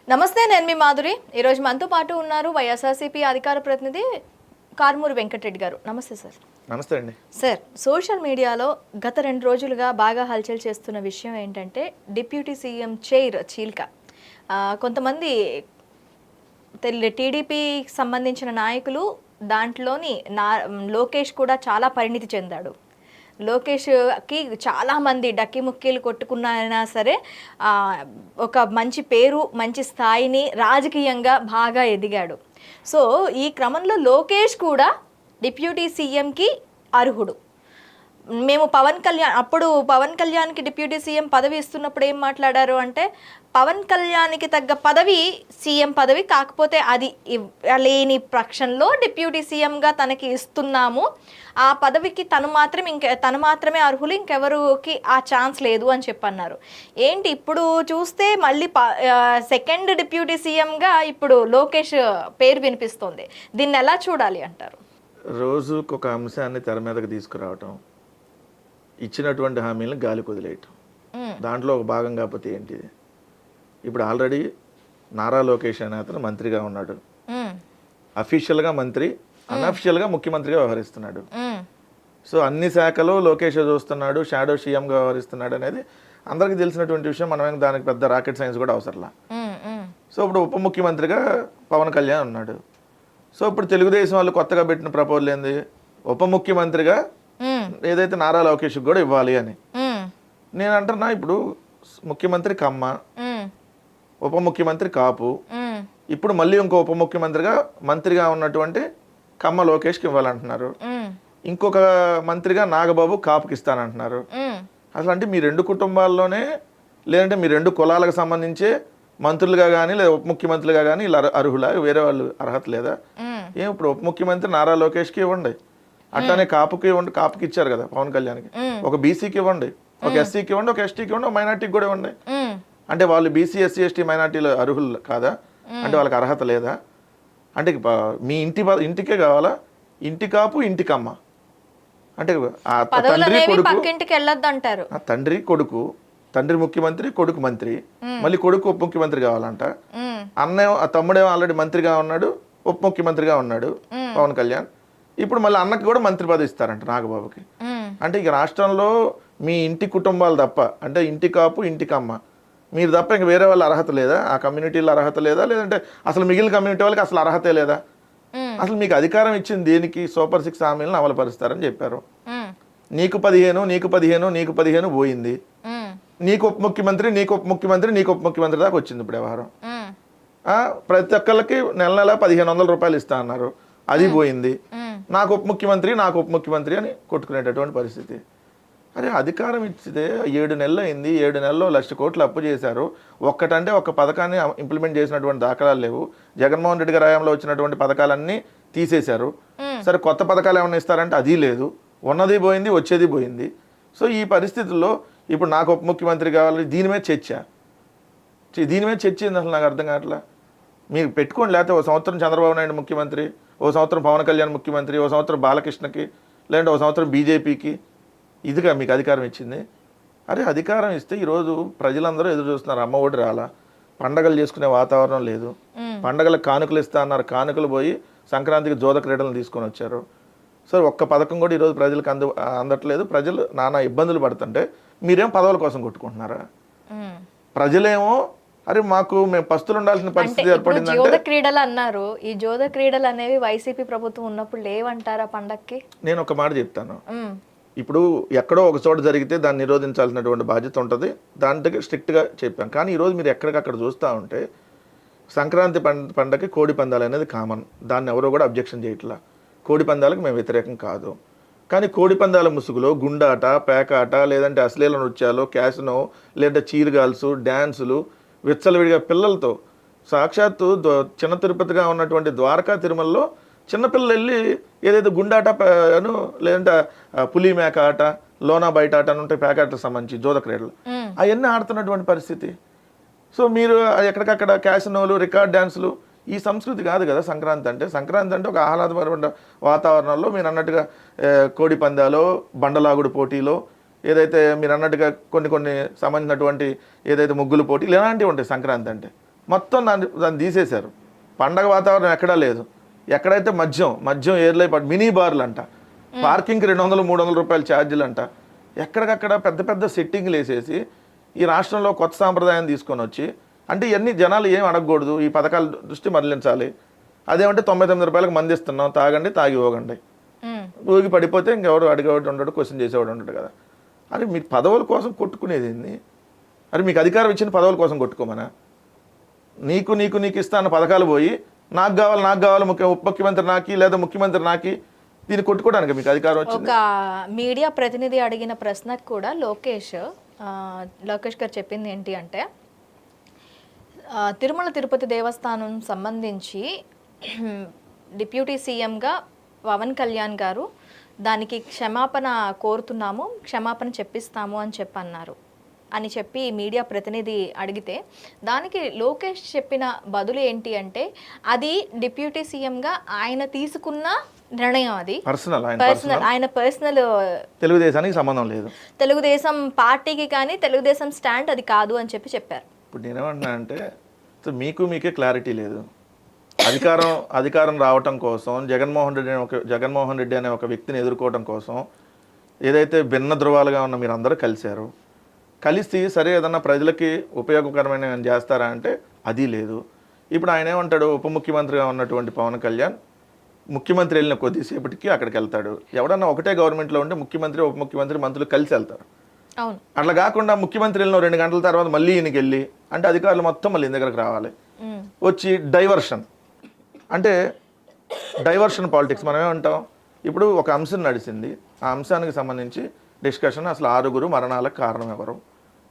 నమస్తే, నేను మీ మాధురి. ఈరోజు మనతో పాటు ఉన్నారు వైఎస్ఆర్సీపీ అధికార ప్రతినిధి కారుమూరి వెంకటరెడ్డి గారు. నమస్తే సార్. నమస్తే అండి. సార్, సోషల్ మీడియాలో గత 2 రోజులుగా బాగా హల్చల్ చేస్తున్న విషయం ఏంటంటే డిప్యూటీ సీఎం చైర్ చీలిక. కొంతమంది టీడీపీకి సంబంధించిన నాయకులు దాంట్లోని లోకేష్ కూడా చాలా పరిణితి చెందాడు. లోకేష్కి చాలామంది డక్కి ముక్కీలు కొట్టుకున్నా సరే ఒక మంచి పేరు, మంచి స్థాయిని రాజకీయంగా బాగా ఎదిగాడు. సో ఈ క్రమంలో లోకేష్ కూడా డిప్యూటీ సీఎంకి అర్హుడు. మేము పవన్ కళ్యాణ్కి డిప్యూటీ సీఎం పదవి ఇస్తున్నప్పుడు ఏం మాట్లాడారు అంటే, పవన్ కళ్యాణ్కి తగ్గ పదవి సీఎం పదవి, కాకపోతే అది లేని పక్షంలో డిప్యూటీ సీఎంగా తనకి ఇస్తున్నాము, ఆ పదవికి తను మాత్రమే అర్హులు, ఇంకెవరికి ఆ ఛాన్స్ లేదు అని చెప్పన్నారు. ఏంటి ఇప్పుడు చూస్తే మళ్ళీ సెకండ్ డిప్యూటీ సీఎంగా ఇప్పుడు లోకేష్ పేరు వినిపిస్తోంది. దీన్ని ఎలా చూడాలి అంటారు? రోజుకు ఒక అంశాన్ని తెర మీదకి తీసుకురావటం, ఇచ్చినటువంటి హామీలను గాలి కొదిలేయటం, దాంట్లో ఒక భాగం కాకపోతే ఏంటిది? ఇప్పుడు ఆల్రెడీ నారా లోకేష్ అనే అతను మంత్రిగా ఉన్నాడు. అఫీషియల్గా మంత్రి, అన్అఫిషియల్గా ముఖ్యమంత్రిగా వ్యవహరిస్తున్నాడు. సో అన్ని శాఖలు లోకేష్ చూస్తున్నాడు, షాడో సీఎంగా వ్యవహరిస్తున్నాడు అనేది అందరికీ తెలిసినటువంటి విషయం. మనమేం దానికి పెద్ద రాకెట్ సైన్స్ కూడా అవసరంలా. సో ఇప్పుడు ఉప ముఖ్యమంత్రిగా పవన్ కళ్యాణ్ ఉన్నాడు. సో ఇప్పుడు తెలుగుదేశం వాళ్ళు కొత్తగా పెట్టిన ప్రపోజల్ ఏంది? ఉప ముఖ్యమంత్రిగా ఏదైతే నారా లోకేష్ కూడా ఇవ్వాలి అని. నేను అంటున్నా, ఇప్పుడు ముఖ్యమంత్రి కమ్మ, ఉప ముఖ్యమంత్రి కాపు, ఇప్పుడు మళ్ళీ ఇంకో ఉప ముఖ్యమంత్రిగా మంత్రిగా ఉన్నటువంటి కమ్మ లోకేష్కి ఇవ్వాలంటున్నారు. ఇంకొక మంత్రిగా నాగబాబు కాపుకి ఇస్తానంటున్నారు. అసలు అంటే మీ 2 కుటుంబాల్లోనే, లేదంటే మీ 2 కులాలకు సంబంధించే మంత్రులుగా కానీ లేదా ఉప ముఖ్యమంత్రులుగా కానీ ఇలా అర్హులా? వేరే వాళ్ళు అర్హత లేదా? ఏం ఇప్పుడు ఉప ముఖ్యమంత్రి నారా లోకేష్కి ఇవ్వండి, అట్లానే కాపుకి ఇవ్వండి. కాపుకి ఇచ్చారు కదా పవన్ కళ్యాణ్కి. ఒక బీసీకి ఇవ్వండి, ఒక ఎస్సీకి ఇవ్వండి, ఒక ఎస్టీకి ఇవ్వండి, ఒక మైనార్టీకి కూడా ఇవ్వండి. అంటే వాళ్ళు బీసీ, ఎస్సీ, ఎస్టీ, మైనార్టీలు అర్హులు కాదా? అంటే వాళ్ళకి అర్హత లేదా? అంటే మీ ఇంటికే కావాలా? ఇంటి కాపు, ఇంటికమ్మ. అంటే తండ్రి కొడుకు, తండ్రి కొడుకు, తండ్రి ముఖ్యమంత్రి, కొడుకు మంత్రి, మళ్ళీ కొడుకు ఉప ముఖ్యమంత్రి కావాలంట. తమ్ముడేమో ఆల్రెడీ మంత్రిగా ఉన్నాడు, ఉప ముఖ్యమంత్రిగా ఉన్నాడు పవన్ కళ్యాణ్. ఇప్పుడు మళ్ళీ అన్నకి కూడా మంత్రి పదవి ఇస్తారంట నాగబాబుకి. అంటే ఇక రాష్ట్రంలో మీ ఇంటి కుటుంబాలు తప్ప, అంటే ఇంటి కాపు, ఇంటికమ్మ, మీరు తప్ప ఇంక వేరే వాళ్ళ అర్హత లేదా? ఆ కమ్యూనిటీలో అర్హత లేదా? లేదంటే అసలు మిగిలిన కమ్యూనిటీ వాళ్ళకి అసలు అర్హతే లేదా? అసలు మీకు అధికారం ఇచ్చింది దేనికి? సూపర్ 6 హామీలను అమలుపరుస్తారని చెప్పారు. నీకు 15, నీకు 15, నీకు 15 పోయింది. నీకు ఉప ముఖ్యమంత్రి, నీకు ఉప ముఖ్యమంత్రి, నీకు ఉప ముఖ్యమంత్రి దాకా వచ్చింది ఇప్పుడు వ్యవహారం. ప్రతి ఒక్కళ్ళకి నెల 1500 రూపాయలు ఇస్తా అన్నారు, అది పోయింది. నాకు ఉప ముఖ్యమంత్రి, నాకు ఉప ముఖ్యమంత్రి అని కొట్టుకునేటటువంటి పరిస్థితి. అరే అధికారం ఇచ్చితే 7 నెలలు అయింది, 7 నెలల్లో 1,00,000 కోట్లు అప్పు చేశారు. ఒక్కటంటే ఒక్క పథకాన్ని ఇంప్లిమెంట్ చేసినటువంటి దాఖలాలు లేవు. జగన్మోహన్ రెడ్డి గారి హయాంలో వచ్చినటువంటి పథకాలన్నీ తీసేశారు. సరే కొత్త పథకాలు ఏమైనా ఇస్తారంటే అది లేదు. ఉన్నది పోయింది, వచ్చేది పోయింది. సో ఈ పరిస్థితుల్లో ఇప్పుడు నాకు ఉప ముఖ్యమంత్రి కావాలి, దీని మీద చర్చ ఏంది అసలు నాకు అర్థం కావట్లా. మీరు పెట్టుకోండి, లేకపోతే ఓ సంవత్సరం చంద్రబాబు నాయుడు ముఖ్యమంత్రి, ఓ సంవత్సరం పవన్ కళ్యాణ్ ముఖ్యమంత్రి, ఓ సంవత్సరం బాలకృష్ణకి, లేదంటే ఓ సంవత్సరం బీజేపీకి. ఇదిగా మీకు అధికారం ఇచ్చింది. అరే అధికారం ఇస్తే ఈరోజు ప్రజలందరూ ఎదురు చూస్తున్నారు. అమ్మ ఒడి రాలా, పండగలు చేసుకునే వాతావరణం లేదు. పండగలకు కానుకలు ఇస్తా అన్నారు, కానుకలు పోయి సంక్రాంతికి జోద క్రీడలను తీసుకొని వచ్చారు. సో ఒక్క పథకం కూడా ఈరోజు ప్రజలకు అందట్లేదు. ప్రజలు నానా ఇబ్బందులు పడుతుంటే మీరేం పదవుల కోసం కొట్టుకుంటున్నారా? ప్రజలేమో అరే మేము పస్తులు ఉండాల్సిన పరిస్థితి ఏర్పడింది. జోద క్రీడలు అన్నారు. ఈ జోద క్రీడలు అనేవి వైసీపీ ప్రభుత్వం ఉన్నప్పుడు లేవంటారా పండక్కి? నేను ఒక మాట చెప్తాను. ఇప్పుడు ఎక్కడో ఒక చోట జరిగితే దాన్ని నిరోధించాల్సినటువంటి బాధ్యత ఉంటుంది, దాంట్లో స్ట్రిక్ట్గా చెప్పాం. కానీ ఈరోజు మీరు ఎక్కడికక్కడ చూస్తూ ఉంటే సంక్రాంతి పండగకి కోడి పందాలు అనేది కామన్, దాన్ని ఎవరో కూడా అబ్జెక్షన్ చేయట్లా. కోడి పందాలకు మేము వ్యతిరేకం కాదు. కానీ కోడి పందాల ముసుగులో గుండాట, పేకాట, లేదంటే అశ్లీల నృత్యాలు, క్యాసినో, లేదంటే చీరగాల్సు, డ్యాన్సులు, విచ్చలవిడిగా పిల్లలతో, సాక్షాత్తు చిన్న తిరుపతిగా ఉన్నటువంటి ద్వారకా తిరుమలలో చిన్నపిల్లలు వెళ్ళి ఏదైతే గుండాటను, లేదంటే పులి మేక ఆట, లోనా బయట ఆట అని ఉంటాయి పేకాటకు సంబంధించి జోద క్రీడలు, అవన్నీ ఆడుతున్నటువంటి పరిస్థితి. సో మీరు ఎక్కడికక్కడ క్యాసినోలు, రికార్డ్ డ్యాన్సులు, ఈ సంస్కృతి కాదు కదా సంక్రాంతి అంటే. సంక్రాంతి అంటే ఒక ఆహ్లాదకరమైన వాతావరణంలో మీరు అన్నట్టుగా కోడి పందాలు, బండలాగుడు పోటీలో, ఏదైతే మీరు అన్నట్టుగా కొన్ని సంబంధించినటువంటి ఏదైతే ముగ్గులు పోటీలు ఇలాంటివి ఉంటాయి సంక్రాంతి అంటే. మొత్తం దాన్ని తీసేశారు. పండగ వాతావరణం ఎక్కడా లేదు. ఎక్కడైతే మద్యం ఏర్లై మినీ బార్లు అంట, పార్కింగ్కి 200-300 రూపాయల ఛార్జీలు అంట, ఎక్కడికక్కడ పెద్ద పెద్ద సెట్టింగ్లు వేసేసి ఈ రాష్ట్రంలో కొత్త సాంప్రదాయం తీసుకొని వచ్చి, అంటే ఇవన్నీ జనాలు ఏం అడగకూడదు, ఈ పథకాల దృష్టి మరలించాలి. అదేమంటే 99 రూపాయలకు మంది ఇస్తున్నాం, తాగండి, తాగి పోగండి. ఊగి పడిపోతే ఇంకెవరు అడిగేవాడు ఉండడు, క్వశ్చన్ చేసేవాడు ఉండడు కదా. అరే మీరు పదవుల కోసం కొట్టుకునేది ఏంది? అరే మీకు అధికారం ఇచ్చిన పదవుల కోసం కొట్టుకోమనా? నీకు ఇస్తాన్న పథకాలు పోయి నాకు కావాలి ఉప ముఖ్యమంత్రి నాకి లేదా ముఖ్యమంత్రి నాకి, దీన్ని కొట్టుకోవడానికి మీకు అధికారం వచ్చింది. ఒక మీడియా ప్రతినిధి అడిగిన ప్రశ్నకు కూడా లోకేష్ గారు చెప్పింది ఏంటి అంటే, తిరుమల తిరుపతి దేవస్థానం సంబంధించి డిప్యూటీ సీఎంగా పవన్ కళ్యాణ్ గారు దానికి క్షమాపణ కోరుతున్నాము, క్షమాపణ చెప్పిస్తాము అని చెప్పి మీడియా ప్రతినిధి అడిగితే దానికి లోకేష్ చెప్పిన బదులు ఏంటి అంటే, అది డిప్యూటీ సీఎంగా ఆయన తీసుకున్న నిర్ణయం, అది ఆయన పర్సనల్, తెలుగుదేశానికి సంబంధం లేదు, తెలుగుదేశం పార్టీకి కానీ తెలుగుదేశం స్టాండ్ అది కాదు అని చెప్పారు. ఇప్పుడు నేనేమన్నా అంటే మీకే క్లారిటీ లేదు. అధికారం రావటం కోసం జగన్మోహన్ రెడ్డి అనే ఒక వ్యక్తిని ఎదుర్కోవడం కోసం ఏదైతే భిన్న ధృవాలుగా ఉన్న మీరు అందరూ కలిసి సరే ఏదన్నా ప్రజలకి ఉపయోగకరమైన చేస్తారా అంటే అది లేదు. ఇప్పుడు ఆయన ఏమంటాడు, ఉప ముఖ్యమంత్రిగా ఉన్నటువంటి పవన్ కళ్యాణ్ ముఖ్యమంత్రి వెళ్ళిన కొద్దిసేపటికి అక్కడికి వెళ్తాడు. ఎవడన్నా ఒకటే గవర్నమెంట్లో ఉంటే ముఖ్యమంత్రి ఉప ముఖ్యమంత్రి మంత్రులు కలిసి వెళ్తారు. అట్లా కాకుండా ముఖ్యమంత్రి వెళ్ళిన 2 గంటల తర్వాత మళ్ళీ ఈయనకి వెళ్ళి అంటే అధికారులు మొత్తం మళ్ళీ దగ్గరకు రావాలి. వచ్చి డైవర్షన్ పాలిటిక్స్ మనం ఏమంటాం. ఇప్పుడు ఒక అంశం నడిచింది, ఆ అంశానికి సంబంధించి డిస్కషన్, అసలు 6 మరణాలకు కారణం ఎవరు,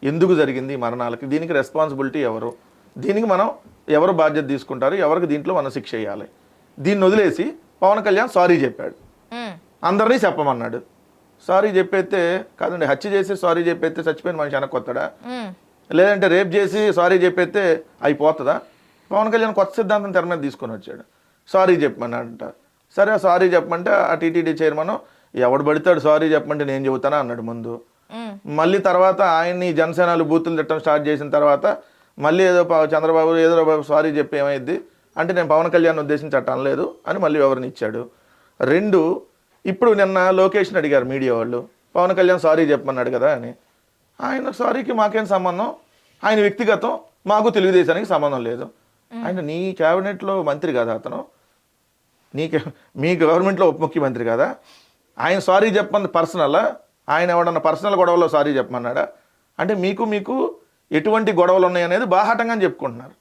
ఎందుకు జరిగింది ఈ మరణాలకి, దీనికి రెస్పాన్సిబిలిటీ ఎవరు, దీనికి మనం ఎవరు బాధ్యత తీసుకుంటారు, ఎవరికి దీంట్లో మనం శిక్ష వేయాలి. దీన్ని వదిలేసి పవన్ కళ్యాణ్ సారీ చెప్పాడు, అందరినీ చెప్పమన్నాడు. సారీ చెప్పేస్తే కాదండి, హత్య చేసి సారీ చెప్పేస్తే చచ్చిపోయిన మనిషి వెనక్కొస్తాడా, లేదంటే రేప్ చేసి సారీ చెప్పేస్తే అయిపోతుందా? పవన్ కళ్యాణ్ కొత్త సిద్ధాంతం తెర మీద తీసుకొని వచ్చాడు, సారీ చెప్పమన్నాడంట. సరే సారీ చెప్పమంటే ఆ టీటీడీ చైర్మన్ ఎవడు పడతాడు సారీ చెప్పమంటే నేను చెబుతానా అన్నాడు ముందు. మళ్ళీ తర్వాత ఆయన్ని జనసేనలు బూతులు తిట్టడం స్టార్ట్ చేసిన తర్వాత మళ్ళీ ఏదో చంద్రబాబు ఏదో సారీ చెప్పి ఏమైంది అంటే నేను పవన్ కళ్యాణ్ ఉద్దేశించి అట్ట అనలేదు అని మళ్ళీ వివరణ ఇచ్చాడు. 2, ఇప్పుడు నిన్న లోకేష్ని అడిగారు మీడియా వాళ్ళు, పవన్ కళ్యాణ్ సారీ చెప్పమన్నాడు కదా అని. ఆయన సారీకి మాకేం సంబంధం, ఆయన వ్యక్తిగతం, మాకు తెలుగుదేశానికి సంబంధం లేదు. ఆయన నీ క్యాబినెట్లో మంత్రి కదా, అతను మీ గవర్నమెంట్లో ఉప ముఖ్యమంత్రి కదా, ఆయన సారీ చెప్పమని పర్సనల్, ఆయన ఎవడన్నా పర్సనల్ గొడవలో సారీ చెప్పమన్నాడా? అంటే మీకు ఎటువంటి గొడవలు ఉన్నాయి అనేది బాహాటంగా చెప్పుకుంటున్నారు.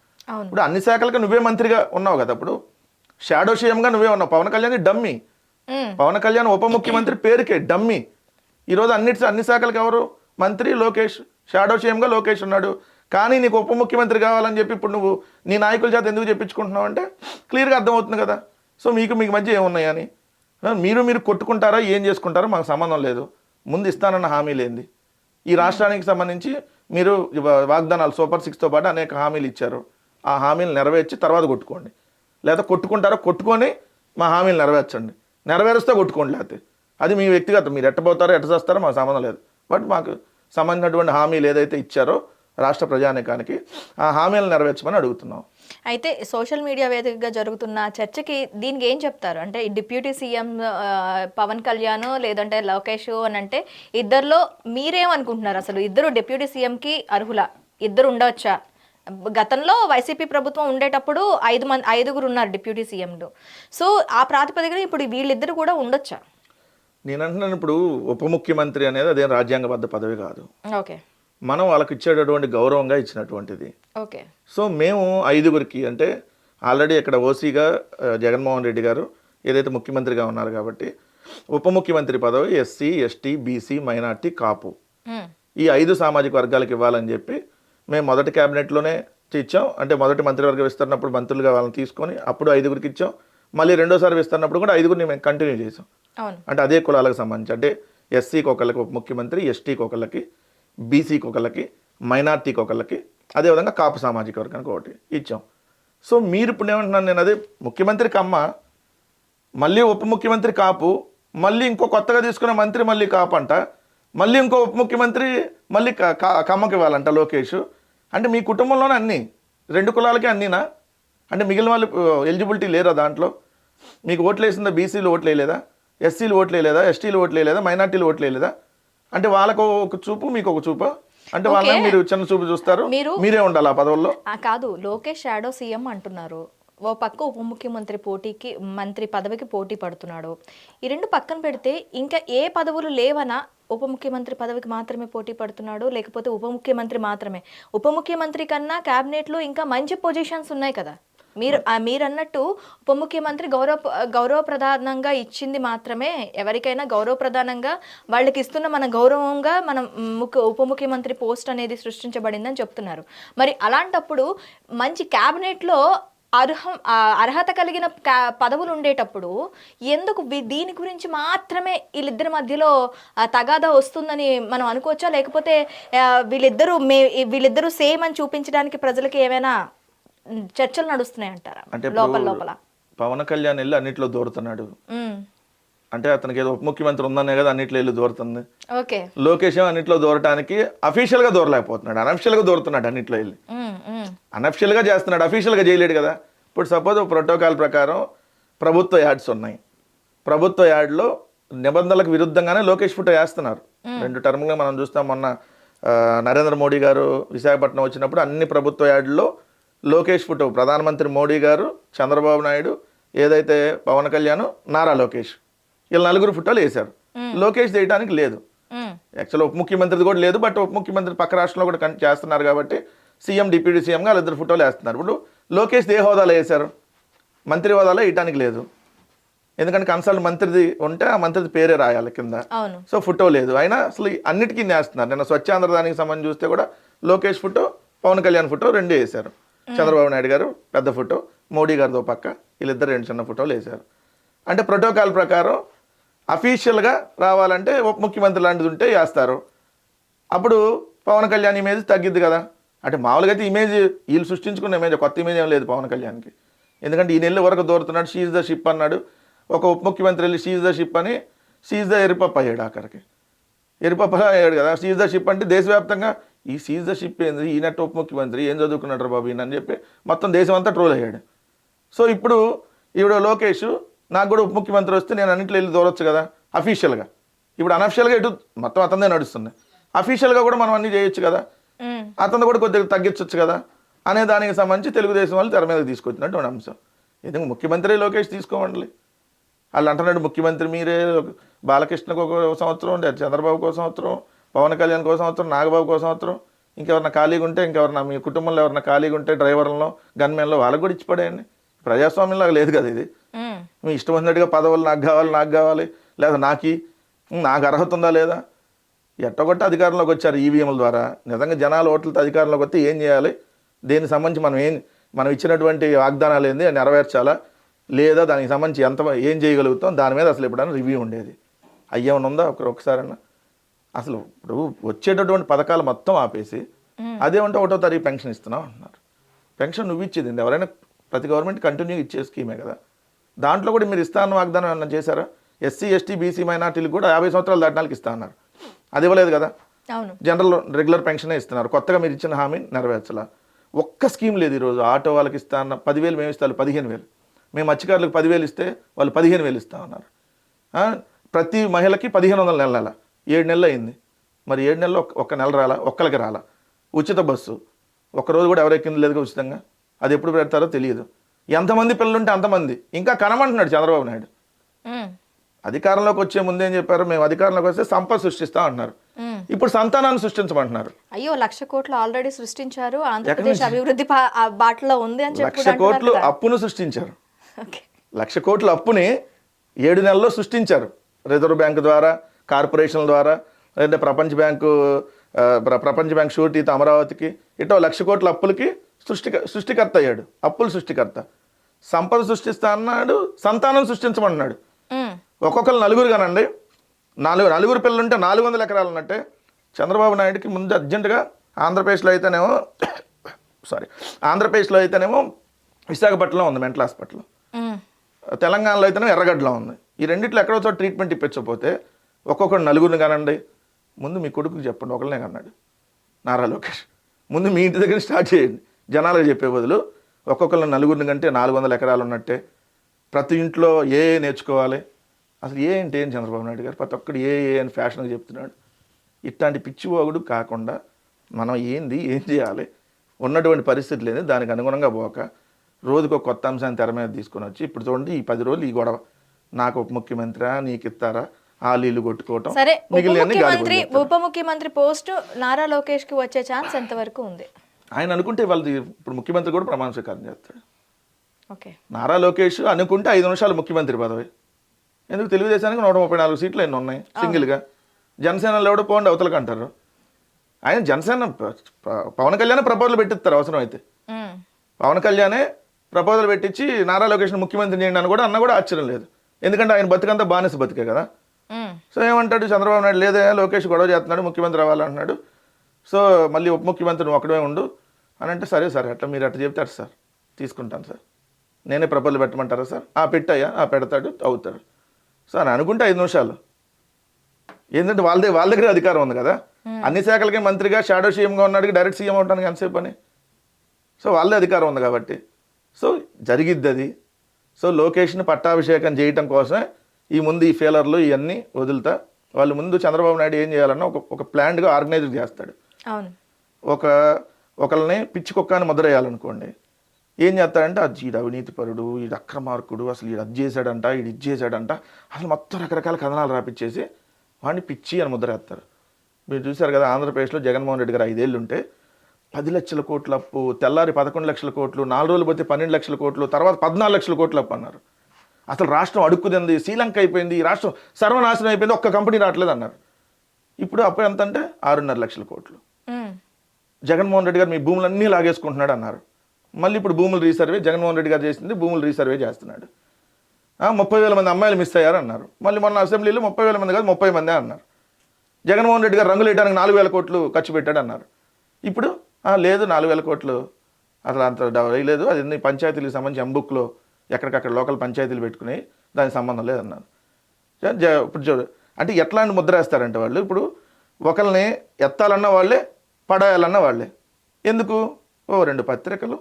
ఇప్పుడు అన్ని శాఖలకు నువ్వే మంత్రిగా ఉన్నావు కదా, ఇప్పుడు షాడో సీఎంగా నువ్వే ఉన్నావు. పవన్ కళ్యాణ్ డమ్మీ, పవన్ కళ్యాణ్ ఉప ముఖ్యమంత్రి పేరుకే డమ్మీ. ఈరోజు అన్ని శాఖలకు ఎవరు మంత్రి? లోకేష్. షాడో సీఎంగా లోకేష్ ఉన్నాడు, కానీ నీకు ఉప ముఖ్యమంత్రి కావాలని చెప్పి ఇప్పుడు నువ్వు నీ నాయకుల చేత ఎందుకు చెప్పించుకుంటున్నావు అంటే క్లియర్గా అర్థమవుతుంది కదా. సో మీకు మధ్య ఏమున్నాయని మీరు కొట్టుకుంటారా, ఏం చేసుకుంటారో మాకు సంబంధం లేదు. ముందు ఇస్తానన్న హామీలు ఏంది? ఈ రాష్ట్రానికి సంబంధించి మీరు వాగ్దానాలు సూపర్ 6తో పాటు అనేక హామీలు ఇచ్చారు. ఆ హామీలు నెరవేర్చి తర్వాత కొట్టుకోండి, లేదా కొట్టుకుంటారో కొట్టుకొని మా హామీలు నెరవేర్చండి, నెరవేరుస్తే కొట్టుకోండి. లేకపోతే అది మీ వ్యక్తిగతం, మీరు ఎట్టబోతారో ఎట్ట చేస్తారో మాకు సంబంధం లేదు. బట్ మాకు సంబంధించినటువంటి హామీలు ఏదైతే ఇచ్చారో రాష్ట్ర ప్రజానీకానికి ఆ హామీలను నెరవేర్చమని అడుగుతున్నాం. అయితే సోషల్ మీడియా వేదికగా జరుగుతున్న చర్చకి దీనికి ఏం చెప్తారు? అంటే డిప్యూటీ సీఎం పవన్ కళ్యాణ్ లేదంటే లోకేష్ అని అంటే ఇద్దరిలో మీరేమనుకుంటున్నారు? అసలు ఇద్దరు డిప్యూటీ సీఎంకి అర్హులా? ఇద్దరు ఉండవచ్చా? గతంలో వైసీపీ ప్రభుత్వం ఉండేటప్పుడు 5 ఉన్నారు డిప్యూటీ సీఎంలు. సో ఆ ప్రాతిపదికన ఇప్పుడు వీళ్ళిద్దరు కూడా ఉండొచ్చా? నేను అంటున్నాను, ఇప్పుడు ఉప ముఖ్యమంత్రి అనేది అదేం రాజ్యాంగబద్ధ పదవి కాదు. ఓకే, మనం వాళ్ళకి ఇచ్చేటటువంటి గౌరవంగా ఇచ్చినటువంటిది. ఓకే. సో మేము 5 అంటే ఆల్రెడీ ఇక్కడ ఓసీగా జగన్మోహన్ రెడ్డి గారు ఏదైతే ముఖ్యమంత్రిగా ఉన్నారు కాబట్టి ఉప ముఖ్యమంత్రి పదవి ఎస్సీ, ఎస్టీ, బీసీ, మైనార్టీ, కాపు ఈ 5 సామాజిక వర్గాలకు ఇవ్వాలని చెప్పి మేము మొదటి క్యాబినెట్లోనే ఇచ్చాం. అంటే మొదటి మంత్రివర్గం ఇస్తున్నప్పుడు మంత్రులుగా వాళ్ళని తీసుకొని అప్పుడు 5 ఇచ్చాం. మళ్ళీ రెండోసారి ఇస్తున్నప్పుడు కూడా 5 మేము కంటిన్యూ చేసాం. అంటే అదే కులాలకు సంబంధించి, అంటే ఎస్సీకి ఒకళ్ళకి ఉప ముఖ్యమంత్రి, ఎస్టీకి ఒకళ్ళకి, బీసీకి ఒకళ్ళకి, మైనార్టీకి ఒకళ్ళకి, అదేవిధంగా కాపు సామాజిక వర్గానికి ఒకటి ఇచ్చాం. సో మీరు ఇప్పుడు ఏమంటున్నాను నేను, అదే ముఖ్యమంత్రికి అమ్మ, మళ్ళీ ఉప ముఖ్యమంత్రి కాపు, మళ్ళీ ఇంకో కొత్తగా తీసుకున్న మంత్రి మళ్ళీ కాపు అంట, మళ్ళీ ఇంకో ఉప ముఖ్యమంత్రి మళ్ళీ కమ్మకి ఇవ్వాలంట లోకేష్. అంటే మీ కుటుంబంలోనే అన్నీ 2 కులాలకే అన్నీనా? అంటే మిగిలిన వాళ్ళు ఎలిజిబిలిటీ లేరా దాంట్లో? మీకు ఓట్లు వేసిందా? బీసీలు ఓట్లు వేయలేదా? ఎస్సీలు ఓట్లు వేయలేదా? ఎస్టీలు ఓట్లు వేయలేదా? మైనార్టీలు ఓట్లు వేయలేదా? అంటే వాళ్ళకు ఒక చూపు, మీకు ఒక చూపు. అంటే వాళ్ళని మీరు చిన్న చూపు చూస్తారు, మీరే ఉండాలి ఆ పదవుల్లో. కాదు, లోకేష్ షాడో సీఎం అంటున్నారు. ఓ పక్క ఉప ముఖ్యమంత్రి మంత్రి పదవికి పోటీ పడుతున్నాడు. ఈ రెండు పక్కన పెడితే ఇంకా ఏ పదవులు లేవనా? ఉప ముఖ్యమంత్రి పదవికి మాత్రమే పోటీ పడుతున్నాడు, లేకపోతే ఉప ముఖ్యమంత్రి మాత్రమే? ఉప ముఖ్యమంత్రి కన్నా క్యాబినెట్లో ఇంకా మంచి పొజిషన్స్ ఉన్నాయి కదా. మీరు అన్నట్టు ఉప ముఖ్యమంత్రి గౌరవప్రధానంగా ఇచ్చింది మాత్రమే, ఎవరికైనా గౌరవప్రధానంగా వాళ్ళకి ఇస్తున్న మన గౌరవంగా మనం ఉప ముఖ్యమంత్రి పోస్ట్ అనేది సృష్టించబడిందని చెప్తున్నారు. మరి అలాంటప్పుడు మంచి క్యాబినెట్లో అర్హత కలిగిన పదవులు ఉండేటప్పుడు ఎందుకు దీని గురించి మాత్రమే వీళ్ళిద్దరి మధ్యలో తగాదా వస్తుందని మనం అనుకోవచ్చా? లేకపోతే వీళ్ళిద్దరూ సేమ్ అని చూపించడానికి ప్రజలకి ఏమైనా చర్చలు నడుస్తున్నాయి అంటారా? అంటే లోపల పవన్ కళ్యాణ్ వెళ్ళి అన్నిట్లో దూరుతున్నాడు అంటే అతనికి ఏదో ఉప ముఖ్యమంత్రి ఉందనే కదా అన్నిట్లో వెళ్ళి దూరుతుంది. ఓకే, లోకేష్ అన్నిట్లో దూరటానికి అఫీషియల్ గా దూరలేకపోతున్నాడు, అనఫిషియల్ గా దూరుతున్నాడు అన్నిట్లో వెళ్ళి. అనఫిషియల్ గా చేస్తున్నాడు, అఫీషియల్ గా చేయలేడు కదా. ఇప్పుడు సపోజ్ ప్రోటోకాల్ ప్రకారం ప్రభుత్వ యాడ్స్ ఉన్నాయి, ప్రభుత్వ యాడ్లో నిబంధనలకు విరుద్ధంగానే లోకేష్ ఫోటో వేస్తున్నారు. 2 టర్మ్గా మనం చూస్తాం. మొన్న నరేంద్ర మోడీ గారు విశాఖపట్నం వచ్చినప్పుడు అన్ని ప్రభుత్వ యాడ్లో లోకేష్ ఫోటో, ప్రధానమంత్రి మోడీ గారు, చంద్రబాబు నాయుడు, ఏదైతే పవన్ కళ్యాణ్, నారా లోకేష్, వీళ్ళు 4 ఫోటోలు వేశారు. లోకేష్ చేయడానికి లేదు. యాక్చువల్ ఉప ముఖ్యమంత్రిది కూడా లేదు, బట్ ఉప ముఖ్యమంత్రి పక్క రాష్ట్రంలో కూడా చేస్తున్నారు కాబట్టి సీఎం డిప్యూటీ సీఎంగా వాళ్ళిద్దరు ఫోటోలు వేస్తున్నారు. ఇప్పుడు లోకేష్ ఏ హోదాలో వేశారు? మంత్రి హోదాలో వేయటానికి లేదు, ఎందుకంటే కన్సల్ట్ మంత్రిది ఉంటే ఆ మంత్రిది పేరే రాయాలి కింద. సో ఫోటో లేదు, అయినా అసలు అన్నిటికీ వేస్తున్నారు. నిన్న స్వచ్ఛాంధ్ర దానికి సంబంధించి చూస్తే కూడా లోకేష్ ఫోటో, పవన్ కళ్యాణ్ ఫోటో 2 వేశారు. చంద్రబాబు నాయుడు గారు పెద్ద ఫోటో, మోడీ గారితో పక్క, వీళ్ళిద్దరు 2 చిన్న ఫోటోలు వేశారు. అంటే ప్రోటోకాల్ ప్రకారం అఫీషియల్గా రావాలంటే ఉప ముఖ్యమంత్రి లాంటిది ఉంటే వేస్తారు. అప్పుడు పవన్ కళ్యాణ్ ఇమేజ్ తగ్గిద్ది కదా. అంటే మామూలుగా అయితే ఇమేజ్ వీళ్ళు సృష్టించుకున్న ఇమేజ్, కొత్త ఇమేజ్ ఏం లేదు పవన్ కళ్యాణ్కి. ఎందుకంటే ఈ నెల వరకు దూరుతున్నాడు, షీజ్ ద షిప్ అన్నాడు. ఒక ఉప ముఖ్యమంత్రి వెళ్ళి షీజ్ ద షిప్ అని షీజ్ ద ఎరిపప్ప అయ్యాడు. ఆఖరికి ఎరిపప్పలా అయ్యాడు కదా. షీజ్ ద షిప్ అంటే దేశవ్యాప్తంగా ఈ షీజ్ ద షిప్ ఏంది, ఈయనట్టు ఉప ముఖ్యమంత్రి ఏం చదువుకున్నాడు బాబు ఈయన అని చెప్పి మొత్తం దేశం అంతా ట్రోల్ అయ్యాడు. సో ఇప్పుడు ఈవిడ లోకేష్, నాకు కూడా ఉప ముఖ్యమంత్రి వస్తే నేను అన్నింటిలో వెళ్ళి దూరొచ్చు కదా అఫీషియల్గా. ఇప్పుడు అనఫిషియల్గా ఇటు మొత్తం అతనిదే నడుస్తుంది, అఫీషియల్గా కూడా మనం అన్నీ చేయొచ్చు కదా, అతను కూడా కొద్దిగా తగ్గించవచ్చు కదా అనే దానికి సంబంధించి తెలుగుదేశం వాళ్ళు తెర మీద తీసుకొచ్చినటువంటి అంశం. ఎందుకు ముఖ్యమంత్రి లోకేష్ తీసుకోమండి. వాళ్ళు అంటున్నాడు ముఖ్యమంత్రి మీరే, బాలకృష్ణకు ఒక సంవత్సరం, చంద్రబాబుకు ఒక సంవత్సరం, పవన్ కళ్యాణ్కి ఒక సంవత్సరం, నాగబాబుకు ఒక సంవత్సరం, ఇంకెవరన్నా ఖాళీగా ఉంటే, ఇంకెవరన్నా మీ కుటుంబంలో ఎవరన్నా ఖాళీగా ఉంటే డ్రైవర్లలో, గన్మెన్లో వాళ్ళకు కూడా ఇచ్చి పడేయండి. ప్రజాస్వామ్యంలాగా లేదు కదా ఇది. మీ ఇష్టం వచ్చినట్టుగా పదవులు నాకు కావాలి లేదా నాకు అర్హత ఉందా లేదా? ఎట్టగొట్టి అధికారంలోకి వచ్చారు ఈవీఎంల ద్వారా. నిజంగా జనాల ఓట్లతో అధికారంలోకి వస్తే ఏం చేయాలి, దేనికి సంబంధించి మనం ఇచ్చినటువంటి వాగ్దానాలు ఏంది నెరవేర్చాలా లేదా, దానికి సంబంధించి ఏం చేయగలుగుతాం, దాని మీద అసలు ఎప్పుడైనా రివ్యూ ఉండేది. అయ్యేమన్నా ఉందా ఒకసారన్నా? అసలు ఇప్పుడు వచ్చేటటువంటి పథకాలు మొత్తం ఆపేసి అదేమంటే 1వ తారీఖు పెన్షన్ ఇస్తున్నావు అంటున్నారు. పెన్షన్ నువ్వు ఇచ్చేది ఎవరైనా, ప్రతి గవర్నమెంట్ కంటిన్యూ ఇచ్చే స్కీమే కదా. దాంట్లో కూడా మీరు ఇస్తాను వాగ్దానం ఏమన్నా చేశారా? ఎస్సీ ఎస్టీ బీసీ మైనార్టీలు కూడా 50 సంవత్సరాలు దాటినాలకు ఇస్తా అన్నారు, అది ఇవ్వలేదు కదా. జనరల్ రెగ్యులర్ పెన్షనే ఇస్తున్నారు, కొత్తగా మీరు ఇచ్చిన హామీ నెరవేర్చలా. ఒక్క స్కీమ్ లేదు. ఈరోజు ఆటో వాళ్ళకి ఇస్తా అన్న 10,000 మేము ఇస్తాను 15,000, మేము మత్స్యకారులకు 10,000 ఇస్తే వాళ్ళు 15,000 ఇస్తా ఉన్నారు. ప్రతి మహిళకి 1,500 నెల 7 నెలలు అయింది. మరి 7 నెలలు ఒక్క నెల రాలా, ఒక్కరికి రాలా. ఉచిత బస్సు ఒక్కరోజు కూడా ఎవరెక్కింది లేదుగా ఉచితంగా, అది ఎప్పుడు పెడతారో తెలియదు. ఎంతమంది పిల్లలుంటే అంతమంది, ఇంకా కనమంటున్నాడు చంద్రబాబు నాయుడు. అధికారంలోకి వచ్చే ముందేం చెప్పారు, మేము అధికారంలోకి వస్తే సంపద సృష్టిస్తా అంటున్నారు. ఇప్పుడు సంతానాన్ని సృష్టించమంటున్నారు. అయ్యో 1,00,000 కోట్లు ఆల్రెడీ సృష్టించారు, ఆంధ్రప్రదేశ్ అభివృద్ధి బాటలో ఉంది అని చెప్పి 1,00,000 కోట్లు అప్పును సృష్టించారు. 1,00,000 కోట్ల అప్పుని 7 నెలల్లో సృష్టించారు. రిజర్వ్ బ్యాంకు ద్వారా, కార్పొరేషన్ల ద్వారా, లేదంటే ప్రపంచ బ్యాంక్ షూరిటీతో అమరావతికి, ఇటో 1,00,000 కోట్ల అప్పులకి సృష్టికర్త అయ్యాడు. అప్పులు సృష్టికర్త. సంపద సృష్టిస్తా అన్నాడు, సంతానం సృష్టించమన్నాడు. ఒక్కొక్కరు 4 కానండి, 4 పిల్లలుంటే 400 ఎకరాలు ఉన్నట్టే. చంద్రబాబు నాయుడుకి ముందు అర్జెంటుగా ఆంధ్రప్రదేశ్లో అయితేనేమో విశాఖపట్నంలో ఉంది మెంటల్ హాస్పిటల్, తెలంగాణలో అయితేనేమో ఎర్రగడ్డలో ఉంది. ఈ రెండిట్లో ఎక్కడో చోట ట్రీట్మెంట్ ఇప్పించకపోతే ఒక్కొక్కరు 4 కానండి. ముందు మీ కొడుకుకి చెప్పండి, ఒకళ్ళనే కన్నాడు నారా లోకేష్. ముందు మీ ఇంటి దగ్గర స్టార్ట్ చేయండి. జనాలకు చెప్పే బదులు ఒక్కొక్కరు నలుగురిని కంటే 400 ఎకరాలు ఉన్నట్టే ప్రతి ఇంట్లో ఏ నేర్చుకోవాలి. అసలు ఏంటి ఏం చంద్రబాబు నాయుడు గారు ప్రతి ఒక్కడు ఏ అని ఫ్యాషన్గా చెప్తున్నాడు. ఇట్లాంటి పిచ్చిపోగుడు కాకుండా మనం ఏం చేయాలి, ఉన్నటువంటి పరిస్థితులు ఏంది దానికి అనుగుణంగా పోక రోజుకు కొత్త అంశాన్ని తెర మీద తీసుకొని వచ్చి ఇప్పుడు చూడండి ఈ 10 రోజులు ఈ గొడవ, నాకు ఉప ముఖ్యమంత్రి నీకు ఇస్తారా, ఆ నీళ్లు కొట్టుకోవటం. సరే, ఉప ముఖ్యమంత్రి పోస్ట్ నారా లోకేష్ కి వచ్చే ఛాన్స్ ఎంతవరకు ఉంది? ఆయన అనుకుంటే వాళ్ళది ఇప్పుడు ముఖ్యమంత్రి కూడా ప్రమాణ స్వీకారం చేస్తాడు. ఓకే, నారా లోకేష్ అనుకుంటే 5 నిమిషాలు ముఖ్యమంత్రి పదవి. ఎందుకు తెలుగుదేశానికి 134 సీట్లు ఎన్ని ఉన్నాయి సింగిల్గా. జనసేనలో ఎవడో పోండి అవతలకి అంటారు. ఆయన జనసేన పవన్ కళ్యాణ్ ప్రపోజల్ పెట్టిస్తారు అవసరం అయితే. పవన్ కళ్యాణే ప్రపోజల్ పెట్టించి నారా లోకేష్ని ముఖ్యమంత్రి చేయండి అని కూడా అన్న కూడా ఆశ్చర్యం లేదు. ఎందుకంటే ఆయన బతుకంతా బానిస బతికే కదా. సో ఏమంటాడు చంద్రబాబు నాయుడు, లేదే లోకేష్ గొడవ చేస్తున్నాడు ముఖ్యమంత్రి అవ్వాలంటున్నాడు, సో మళ్ళీ ఉప ముఖ్యమంత్రి నువ్వు ఒకడే ఉండు అని అంటే, సరే సార్ అట్లా మీరు అట్లా చెప్తారు సార్, తీసుకుంటాను సార్, నేనే ప్రపోజల్ పెట్టమంటారా సార్, పెట్టాయా పెడతాడు అవుతాడు. సో అని అనుకుంటే 5 నిమిషాలు. ఏంటంటే వాళ్ళ దగ్గర అధికారం ఉంది కదా, అన్ని శాఖలకి మంత్రిగా షాడో సీఎంగా ఉన్నాడు, డైరెక్ట్ సీఎం అవడానికి ఎంతసేపు అని. సో వాళ్ళే అధికారం ఉంది కాబట్టి సో జరిగిద్ది అది. సో లోకేష్ని పట్టాభిషేకం చేయటం కోసమే ఈ ముందు ఈ ఫెయిలర్లు ఇవన్నీ వదులుతా, వాళ్ళు ముందు చంద్రబాబు నాయుడు ఏం చేయాలన్నా ఒక ప్లాన్డ్గా ఆర్గనైజ్ చేస్తాడు. ఒకళ్ళని పిచ్చి కుక్కని ముద్ర వేయాలనుకోండి, ఏం చేస్తాడంటే ఈడు అవినీతిపరుడు, ఈడు అక్రమార్కుడు, అసలు ఈడు అది చేశాడంట, ఈడు ఇది చేశాడంట, అసలు మొత్తం రకరకాల కథనాలు రాపిచ్చేసి వాడిని పిచ్చి అని ముద్ర వేస్తారు. మీరు చూశారు కదా ఆంధ్రప్రదేశ్లో జగన్మోహన్ రెడ్డి గారు 5 ఏళ్ళు ఉంటే 10 లక్షల కోట్ల అప్పు, తెల్లారి 11 లక్షల కోట్లు, 4 రోజులు పోతే 12 లక్షల కోట్లు, తర్వాత 14 లక్షల కోట్లు అప్పు అన్నారు. అసలు రాష్ట్రం అడుక్కుదింది, శ్రీలంక అయిపోయింది, ఈ రాష్ట్రం సర్వనాశనం అయిపోయింది, ఒక్క కంపెనీ రావట్లేదు అన్నారు. ఇప్పుడు అప్పు ఎంత అంటే 6.5 లక్షల కోట్లు. జగన్మోహన్ రెడ్డి గారు మీ భూములన్నీ లాగేసుకుంటున్నాడు అన్నారు. మళ్ళీ ఇప్పుడు భూములు రీసర్వే జగన్మోహన్ రెడ్డి గారు చేసింది, భూములు రీసర్వే చేస్తున్నాడు. 30,000 మంది అమ్మాయిలు మిస్ అయ్యారు అన్నారు. మళ్ళీ మొన్న అసెంబ్లీలో 30,000 మంది కాదు 30 మందే అన్నారు. జగన్మోహన్ రెడ్డి గారు రంగులు వేయడానికి 4,000 కోట్లు ఖర్చు పెట్టాడు అన్నారు. ఇప్పుడు లేదు 4,000 కోట్లు అసలు అంత వేయలేదు, అది పంచాయతీలకు సంబంధించి ఎంబుక్లో ఎక్కడికక్కడ లోకల్ పంచాయతీలు పెట్టుకుని దానికి సంబంధం లేదన్నారు. ఇప్పుడు అంటే ఎట్లాంటి ముద్ర వేస్తారంటే వాళ్ళు ఇప్పుడు ఒకరిని ఎత్తాలన్న వాళ్ళే పడేయాలన్న వాళ్ళే. ఎందుకు 2 పత్రికలు,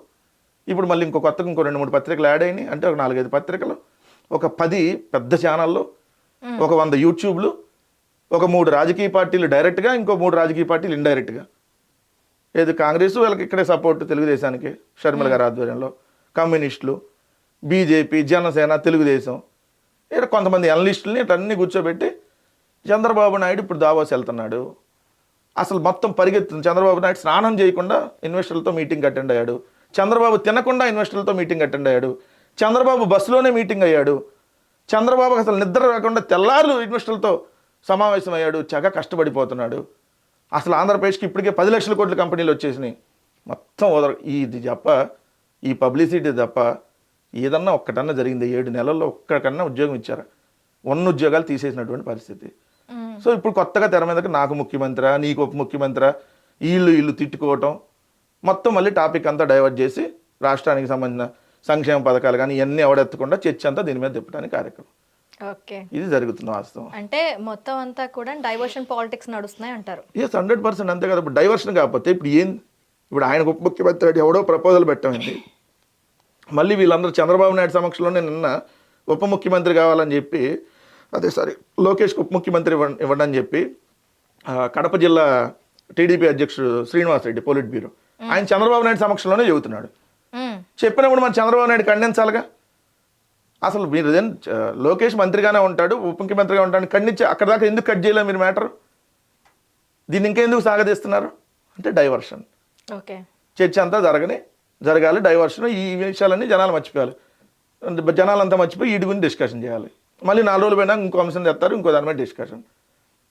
ఇప్పుడు మళ్ళీ ఇంకో 2-3 పత్రికలు యాడ్ అయినాయి అంటే ఒక 4-5 పత్రికలు, ఒక 10 పెద్ద ఛానళ్ళు, ఒక 100 యూట్యూబ్లు, ఒక 3 రాజకీయ పార్టీలు డైరెక్ట్గా, ఇంకో 3 రాజకీయ పార్టీలు ఇండైరెక్ట్గా. ఏది కాంగ్రెస్ వీళ్ళకి ఇక్కడే సపోర్ట్ తెలుగుదేశానికి షర్మిల గారి ఆధ్వర్యంలో, కమ్యూనిస్టులు, బీజేపీ, జనసేన, తెలుగుదేశం, ఇక్కడ కొంతమంది అనలిస్టులని ఇట్లన్నీ కూర్చోబెట్టి చంద్రబాబు నాయుడు ఇప్పుడు దావోస్ వెళ్తున్నాడు. అసలు మొత్తం పరిగెత్తుంది. చంద్రబాబు నాయుడు స్నానం చేయకుండా ఇన్వెస్టర్లతో మీటింగ్ అటెండ్ అయ్యాడు, చంద్రబాబు తినకుండా ఇన్వెస్టర్లతో మీటింగ్ అటెండ్ అయ్యాడు, చంద్రబాబు బస్సులోనే మీటింగ్ అయ్యాడు, చంద్రబాబు అసలు నిద్ర రాకుండా తెల్లార్లు ఇన్వెస్టర్లతో సమావేశం అయ్యాడు, చక్కగా కష్టపడిపోతున్నాడు. అసలు ఆంధ్రప్రదేశ్కి ఇప్పటికే 10 లక్షల కోట్ల కంపెనీలు వచ్చేసినాయి. మొత్తం ఇది తప్ప, ఈ పబ్లిసిటీ తప్ప ఏదన్నా ఒక్కటన్నా జరిగింది 7 నెలల్లో ఒక్కకన్నా ఉద్యోగం ఇచ్చారా? 1 ఉద్యోగాలు తీసేసినటువంటి పరిస్థితి. సో ఇప్పుడు కొత్తగా తెర మీదకి నాకు ముఖ్యమంత్రి, నీకు ఉప ముఖ్యమంత్రి, వీళ్ళు తిట్టుకోవటం, మొత్తం మళ్ళీ టాపిక్ అంతా డైవర్ట్ చేసి రాష్ట్రానికి సంబంధించిన సంక్షేమ పథకాలు కానీ ఇవన్నీ ఎవడెత్తకుండా చర్చ అంతా దీని మీద తిప్పడానికి కార్యక్రమం. ఓకే, ఇది జరుగుతుంది వాస్తవం. అంటే మొత్తం అంతా కూడా డైవర్షన్ పాలిటిక్స్ నడుస్తున్నాయి అంటారు. 100% అంతే కదా. ఇప్పుడు డైవర్షన్ కాకపోతే ఇప్పుడు ఆయన ఉప ముఖ్యమంత్రి ఎవడో ప్రపోజల్ పెట్టమైంది, మళ్ళీ వీళ్ళందరూ చంద్రబాబు నాయుడు సమక్షంలోనే నిన్న ఉప ముఖ్యమంత్రి కావాలని చెప్పి లోకేష్కి ఉప ముఖ్యమంత్రి ఇవ్వండి అని చెప్పి కడప జిల్లా టీడీపీ అధ్యక్షుడు శ్రీనివాస్ రెడ్డి పొలిట్ బ్యూరో ఆయన చంద్రబాబు నాయుడు సమక్షంలోనే చెబుతున్నాడు. చెప్పినప్పుడు మన చంద్రబాబు నాయుడు ఖండించాలిగా. అసలు మీరు లోకేష్ మంత్రిగానే ఉంటాడు, ఉప ముఖ్యమంత్రిగా ఉంటాడు, ఖండించి అక్కడ దాకా ఎందుకు కట్ చేయలేదు మీరు మ్యాటర్? దీన్ని ఇంకెందుకు సాగదీస్తున్నారు అంటే డైవర్షన్. ఓకే, చర్చ అంతా జరగాలి, డైవర్షన్, ఈ విషయాలన్నీ జనాలు మర్చిపోయాలి, జనాలంతా మర్చిపోయి వీటి గురించి డిస్కషన్ చేయాలి. మళ్ళీ 4 రోజులు పోయినా ఇంకో అంశం తెస్తారు, ఇంకో దాని మీద డిస్కషన్.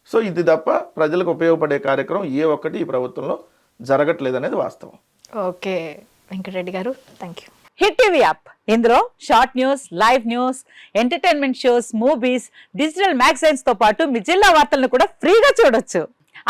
సో ఇది తప్ప ప్రజలకు ఉపయోగపడే కార్యక్రమం ఏ ఒక్కటి ఈ ప్రభుత్వంలో జరగట్లేదు అనేది వాస్తవం. ఓకే వెంకటరెడ్డి గారు, thank you. Hit TV app, ఇందులో short news, live news, entertainment shows, movies, digital magazines తో పాటు మీ జిల్లా వార్తలను కూడా ఫ్రీగా చూడొచ్చు.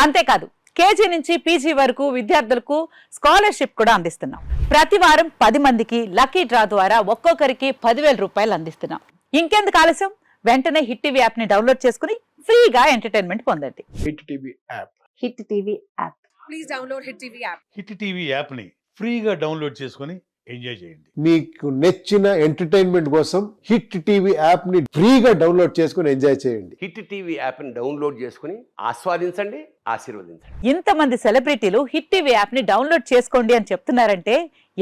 అంతేకాదు కేజీ నుంచి పీజీ వరకు విద్యార్థులకు స్కాలర్షిప్ కూడా అందిస్తున్నాం. ప్రతి వారం 10 మందికి లక్కీ డ్రా ద్వారా ఒక్కొక్కరికి 10,000 రూపాయలు అందిస్తున్నాం. ఇంకెందుకు ఆలస్యం, వెంటనే హిట్ టీవీ యాప్ ని డౌన్లోడ్ చేసుకుని ఫ్రీగా ఎంటర్టైన్మెంట్ పొందండి. Hit TV app. Hit TV app. Please download Hit TV app. Hit TV యాప్ని ఫ్రీగా డౌన్లోడ్ చేసుకొని ఎంజాయ్ చేయండి. మీకు నచ్చిన ఎంటర్టైన్మెంట్ కోసం హిట్ టీవీ యాప్ ని ఫ్రీగా డౌన్లోడ్ చేసుకుని ఎంజాయ్ చేయండి. హిట్ టీవీ యాప్ని డౌన్లోడ్ చేసుకుని ఆస్వాదించండి, ఆశీర్వదించండి. ఇంతమంది సెలబ్రిటీలు హిట్ టీవీ యాప్ ని డౌన్లోడ్ చేసుకోండి అని చెప్తున్నారంటే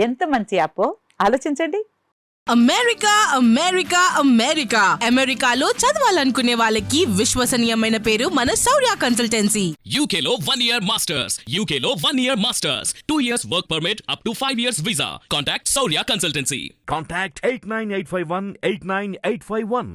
ఎంత మంచి యాప్ ఆలోచించండి. అమెరికా అమెరికా అమెరికా అమెరికాలో చదవాలనుకునే వాళ్ళకి విశ్వసనీయమైన పేరు మన శౌర్య కన్సల్టెన్సీ. UK లో 1 year masters. UK లో 1 year masters. 2 years work permit up to 5 years visa. Contact Saurya Consultancy. Contact 89851 89851.